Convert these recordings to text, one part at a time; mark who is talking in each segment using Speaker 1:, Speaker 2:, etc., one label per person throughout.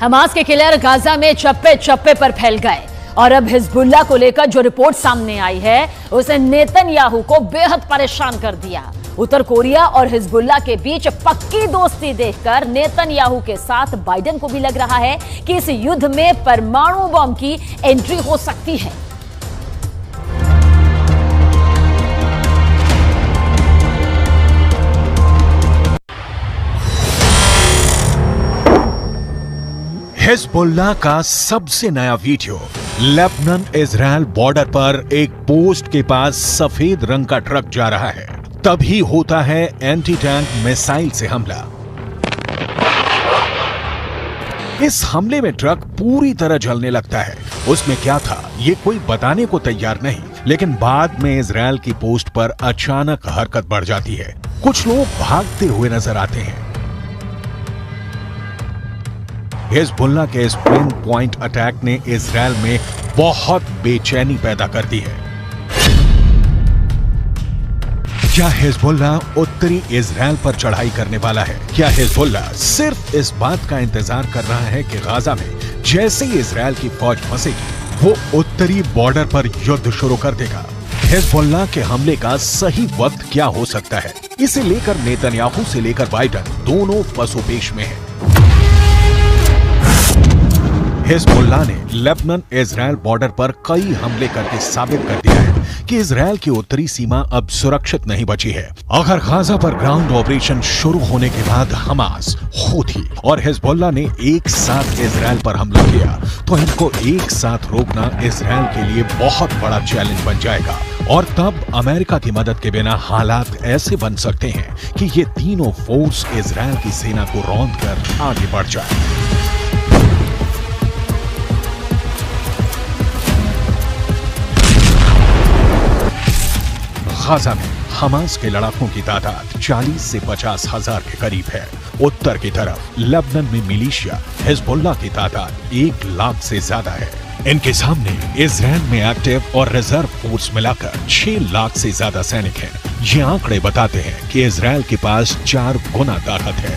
Speaker 1: Hamas के killer Gaza में चप्पे चप्पे पर फैल गए और अब हिजबुल्लाह को लेकर जो रिपोर्ट सामने आई है उसे नेतन्याहू को बेहद परेशान कर दिया। उत्तर कोरिया और हिजबुल्लाह के बीच पक्की दोस्ती देखकर नेतन्याहू के साथ बाइडेन को भी लग रहा है कि इस युद्ध में परमाणु बम की एंट्री हो सकती है।
Speaker 2: हिजबुल्लाह का सबसे नया वीडियो। लेबनान इजराइल बॉर्डर पर एक पोस्ट के पास सफेद रंग का ट्रक जा रहा है, तभी होता है एंटी टैंक मिसाइल से हमला। इस हमले में ट्रक पूरी तरह जलने लगता है। उसमें क्या था ये कोई बताने को तैयार नहीं, लेकिन बाद में इजराइल की पोस्ट पर अचानक हरकत बढ़ जाती है। कुछ लोग भागते हुए नजर आते हैं। हिजबुल्लाह के इस पिन पॉइंट अटैक ने इजराइल में बहुत बेचैनी पैदा कर दी है। क्या हिजबुल्लाह उत्तरी इजराइल पर चढ़ाई करने वाला है? क्या हिजबुल्लाह सिर्फ इस बात का इंतजार कर रहा है कि गाजा में जैसे ही इजराइल की फौज फंसेगी वो उत्तरी बॉर्डर पर युद्ध शुरू कर देगा? हिजबुल्लाह के हमले का सही वक्त क्या हो सकता है, इसे लेकर नेतन्याहू से लेकर बाइडेन दोनों पसोपेश में हैं। हिजबुल्लाह ने लेबनान इजराइल बॉर्डर पर कई हमले करके साबित कर दिया है कि इजराइल की उत्तरी सीमा अब सुरक्षित नहीं बची है। अगर गाजा पर ग्राउंड ऑपरेशन शुरू होने के बाद हमास, हूथी और हिजबुल्लाह ने एक साथ इजराइल पर हमला किया तो इनको एक साथ रोकना इजराइल के लिए बहुत बड़ा चैलेंज बन जाएगा। और तब अमेरिका की मदद के बिना हालात ऐसे बन सकते हैं कि ये तीनों फोर्स इजराइल की सेना को रौंद कर आगे बढ़ जाए। गाजा में हमास के लड़ाकों की तादाद 40 से 50 हजार के करीब है। उत्तर की तरफ लेबनान में मिलिशिया हिजबुल्लाह की तादाद 1 लाख से ज्यादा है। इनके सामने इजराइल में एक्टिव और रिजर्व फोर्स मिलाकर 6 लाख से ज्यादा सैनिक हैं। ये आंकड़े बताते हैं कि इजराइल के पास 4 गुना ताकत है।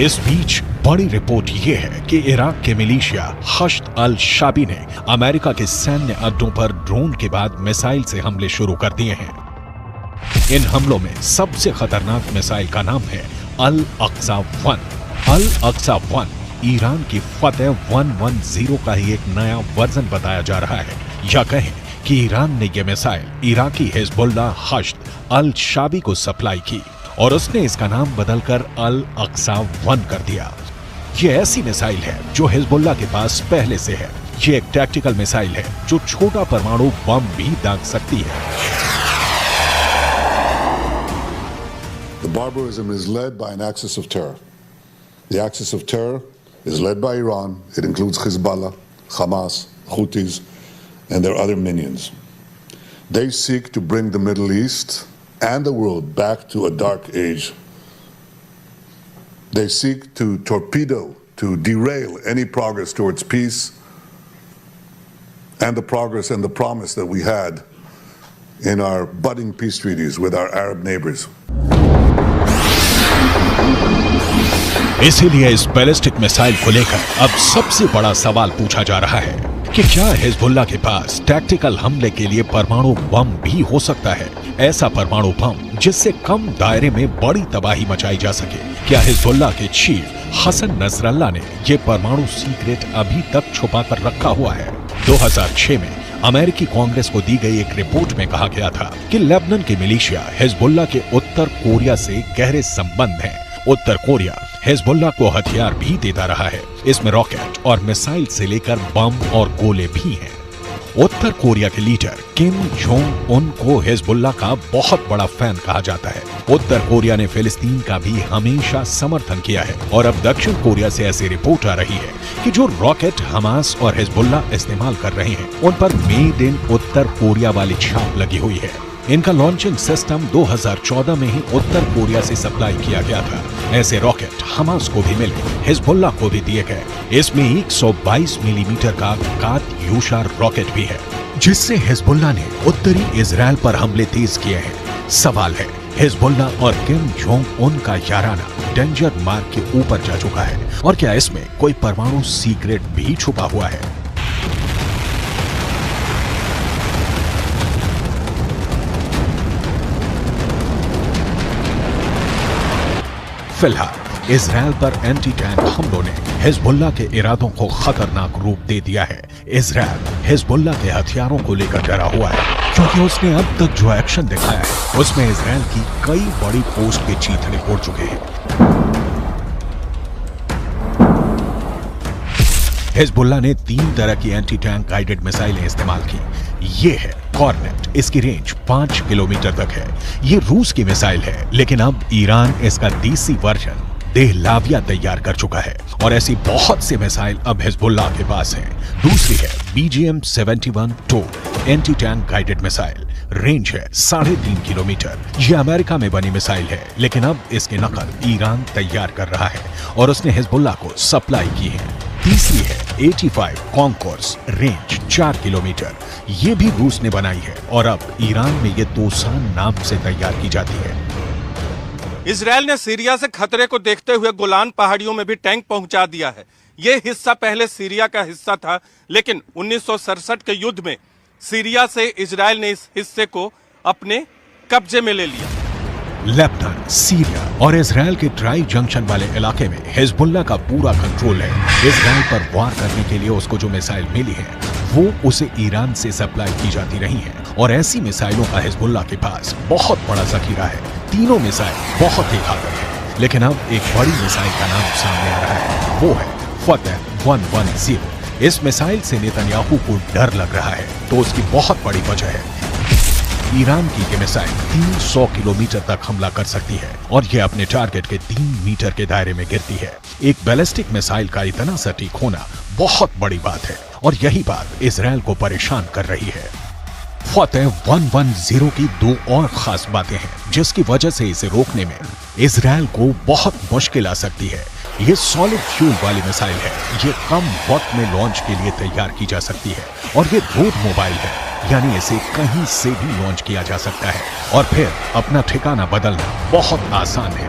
Speaker 2: इस बीच बड़ी रिपोर्ट ये है कि इराक के मिलिशिया हश्द अल शाबी ने अमेरिका के सैन्य अड्डों पर ड्रोन के बाद मिसाइल से हमले शुरू कर दिए हैं। इन हमलों में सबसे खतरनाक मिसाइल का नाम है अल अक्सा 1। अल अक्सा 1 ईरान की फतेह 110 का ही एक नया वर्जन बताया जा रहा है। या कहें कि ईरान ने यह मिसाइल इराकी हिजबुल्लाह हश्द अल शाबी को सप्लाई की और उसने इसका नाम बदलकर अल अक्सा 1 कर दिया। यह ऐसी मिसाइल है जो हिजबुल्लाह के पास पहले से है। यह एक टैक्टिकल मिसाइल है जो छोटा परमाणु बम भी दाग सकती है।
Speaker 3: The barbarism is led by an axis of terror. The axis of terror is led by Iran. It includes Hezbollah, Hamas, Houthis, and their other minions. They seek to bring the Middle East and the world back to a dark age. They seek to torpedo, to derail any progress towards peace and the progress and the promise that we had in our budding peace treaties with our Arab neighbors.
Speaker 2: इसीलिए इस ballistic missile को लेकर अब सबसे बड़ा सवाल पूछा जा रहा है कि क्या हिजबुल्लाह के पास टैक्टिकल हमले के लिए परमाणु बम भी हो सकता है? ऐसा परमाणु बम जिससे कम दायरे में बड़ी तबाही मचाई जा सके। क्या हिजबुल्लाह के चीफ हसन नसरल्लाह ने ये परमाणु सीक्रेट अभी तक छुपा कर रखा हुआ है? 2006 में अमेरिकी कांग्रेस को दी गई एक रिपोर्ट में कहा गया था कि लेबनान के मिलिशिया हिजबुल्लाह के उत्तर कोरिया से गहरे संबंध हैं। उत्तर कोरिया हिजबुल्लाह को हथियार भी देता रहा है। इसमें रॉकेट और मिसाइल से लेकर बम और गोले भी हैं। उत्तर कोरिया के लीडर किम जोंग उन को हिजबुल्लाह का बहुत बड़ा फैन कहा जाता है। उत्तर कोरिया ने फिलिस्तीन का भी हमेशा समर्थन किया है और अब दक्षिण कोरिया से ऐसी रिपोर्ट आ रही है कि जो रॉकेट हमास और हिजबुल्लाह इस्तेमाल कर रहे हैं उन पर मेड इन उत्तर कोरिया वाली छाप लगी हुई है। इनका लॉन्चिंग सिस्टम 2014 में ही उत्तर कोरिया से सप्लाई किया गया था। ऐसे रॉकेट हमास को भी मिले, हिजबुल्लाह को भी दिए गए। इसमें 122 मिलीमीटर का कात्यूशा रॉकेट भी है, जिससे हिजबुल्लाह ने उत्तरी इजराइल पर हमले तेज किए हैं। सवाल है, हिजबुल्लाह और किम जोंग उन का याराना डेंजर मार्क के ऊपर जा चुका है और क्या इसमें कोई परमाणु सीक्रेट भी छुपा हुआ है? फिलहाल इजराइल पर एंटी टैंक हमलों ने हिजबुल्लाह के इरादों को खतरनाक रूप दे दिया है। इजराइल हिजबुल्लाह के हथियारों को लेकर डरा हुआ है, क्योंकि उसने अब तक जो एक्शन दिखाया है उसमें इजराइल की कई बड़ी पोस्ट के चीथड़े उड़ चुके हैं। हिजबुल्लाह ने 3 तरह की एंटी टैंक गाइडेड मिसाइलें इस्तेमाल की। ये है कॉर्नेट, इसकी रेंज 5 किलोमीटर तक है। ये रूस की मिसाइल है, लेकिन अब ईरान इसका देसी वर्जन देहलाविया तैयार कर चुका है और ऐसी बहुत सी मिसाइल अब हिजबुल्लाह के पास हैं। दूसरी है BGM-71 anti tank guided missile, range है 3.5 किलोमीटर। ये अमेरिका में बनी मिसाइल है, लेकिन अब इसकी नकल ईरान तैयार कर रहा है और उसने हिजबुल्लाह को सप्लाई की है। तीसरी है 85 कॉन्कोर्स, रेंज 4 किलोमीटर। ये भी रूस ने बनाई है और अब ईरान में ये दोसान नाम से तैयार की जाती है।
Speaker 4: इजराइल ने सीरिया से खतरे को देखते हुए गोलान पहाड़ियों में भी टैंक पहुंचा दिया है। ये हिस्सा पहले सीरिया का हिस्सा था, लेकिन 1967 के युद्ध में सीरिया से इजराइल ने इस हिस्से को अपने कब्जे में ले लिया।
Speaker 2: लेबनान, सीरिया और इजराइल के ट्राई जंक्शन वाले इलाके में हिजबुल्लाह का पूरा कंट्रोल है। इजराइल पर वार करने के लिए उसको जो मिसाइल मिली है वो उसे ईरान से सप्लाई की जाती रही है और ऐसी मिसाइलों का हिजबुल्लाह के पास बहुत बड़ा जखीरा है। तीनों मिसाइल बहुत ही घातक है, लेकिन अब एक बड़ी मिसाइल का नाम सामने आ रहा है, वो है फतह 110। इस मिसाइल से नेतन्याहू को डर लग रहा है, तो उसकी बहुत बड़ी वजह है ईरान की ये मिसाइल 300 किलोमीटर तक हमला कर सकती है और ये अपने टारगेट के 3 मीटर के दायरे में गिरती है। एक बैलिस्टिक मिसाइल का इतना सटीक होना बहुत बड़ी बात है और यही बात इजराइल को परेशान कर रही है। फतह 110 की 2 और खास बातें हैं जिसकी वजह से इसे रोकने में इजराइल को बहुत मुश्किल आ सकती है। ये सॉलिड फ्यूल वाली मिसाइल है, ये कम वक्त में लॉन्च के लिए तैयार की जा सकती है और ये रोड मोबाइल है, यानी इसे कहीं से भी लॉन्च किया जा सकता है और फिर अपना ठिकाना बदलना बहुत आसान है।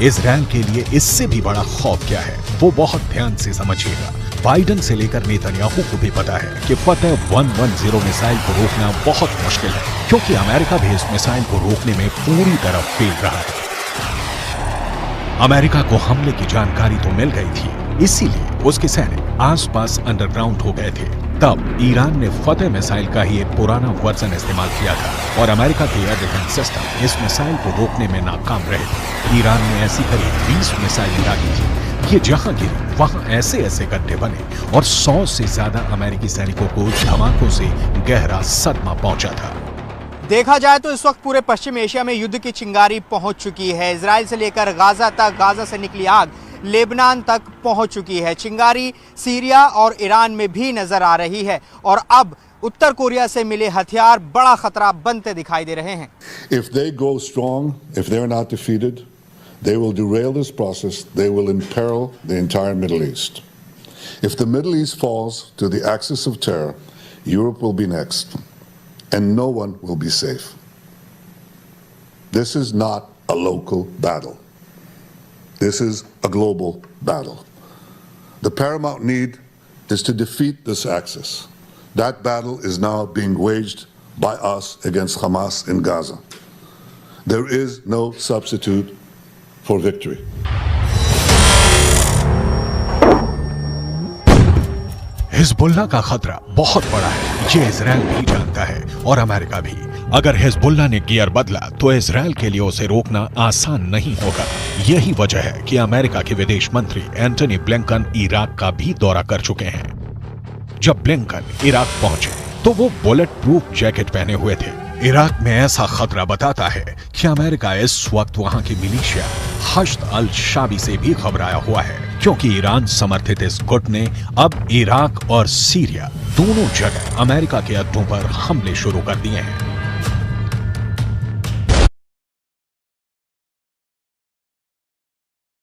Speaker 2: इजराइल के लिए इससे भी बड़ा खौफ क्या है वो बहुत ध्यान से समझिएगा। बाइडेन से लेकर नेतन्याहू को भी पता है कि फतह 110 मिसाइल को रोकना बहुत मुश्किल है, क्योंकि अमेरिका भी इस मिसाइल को रोकने में पूरी तरह फेल रहा है। अमेरिका को हमले की जानकारी तो मिल गई थी, इसीलिए उसके सैनिक आसपास अंडरग्राउंड हो गए थे। तब ईरान ने फतह मिसाइल का ही एक पुराना वर्जन इस्तेमाल किया था और अमेरिका के एयर डिफेंस सिस्टम इस मिसाइल को रोकने में नाकाम रहे थे। ईरान ने ऐसी करीब 20 मिसाइलें दागी थी। ये जहां गिरी वहां ऐसे ऐसे गड्ढे बने और 100 से ज्यादा अमेरिकी सैनिकों को धमाकों से गहरा सदमा पहुंचा था।
Speaker 5: देखा जाए तो इस वक्त पूरे पश्चिम एशिया में युद्ध की चिंगारी पहुंच चुकी है। इजराइल से लेकर गाजा तक, गाजा से निकली आग लेबनान तक पहुंच चुकी है। चिंगारी सीरिया और ईरान में भी नजर आ रही है और अब उत्तर कोरिया से मिले हथियार बड़ा खतरा बनते दिखाई दे रहे हैं।
Speaker 3: If they go strong, if they're not defeated, they will derail this process. They will imperil the entire Middle East. If the Middle East falls to the axis of terror, Europe will be next, and no one will be safe. This is not a local battle. This is a global battle. The paramount need is to defeat this axis. That battle is now being waged by us against Hamas in Gaza. There is no substitute for victory.
Speaker 2: Hezbollah का खतरा बहुत बड़ा है, ये Israel भी जानता है और अमेरिका भी। अगर हिजबुल्लाह ने गियर बदला तो इजराइल के लिए उसे रोकना आसान नहीं होगा। यही वजह है कि अमेरिका के विदेश मंत्री एंटनी ब्लिंकन इराक का भी दौरा कर चुके हैं। जब ब्लिंकन इराक पहुंचे तो वो बुलेट प्रूफ जैकेट पहने हुए थे। इराक में ऐसा खतरा बताता है कि अमेरिका इस वक्त वहां की मिलिशिया हश्द अल शाबी से भी घबराया हुआ है, क्योंकि ईरान समर्थित इस गुट ने अब इराक और सीरिया दोनों जगह अमेरिका के अड्डों पर हमले शुरू कर दिए हैं।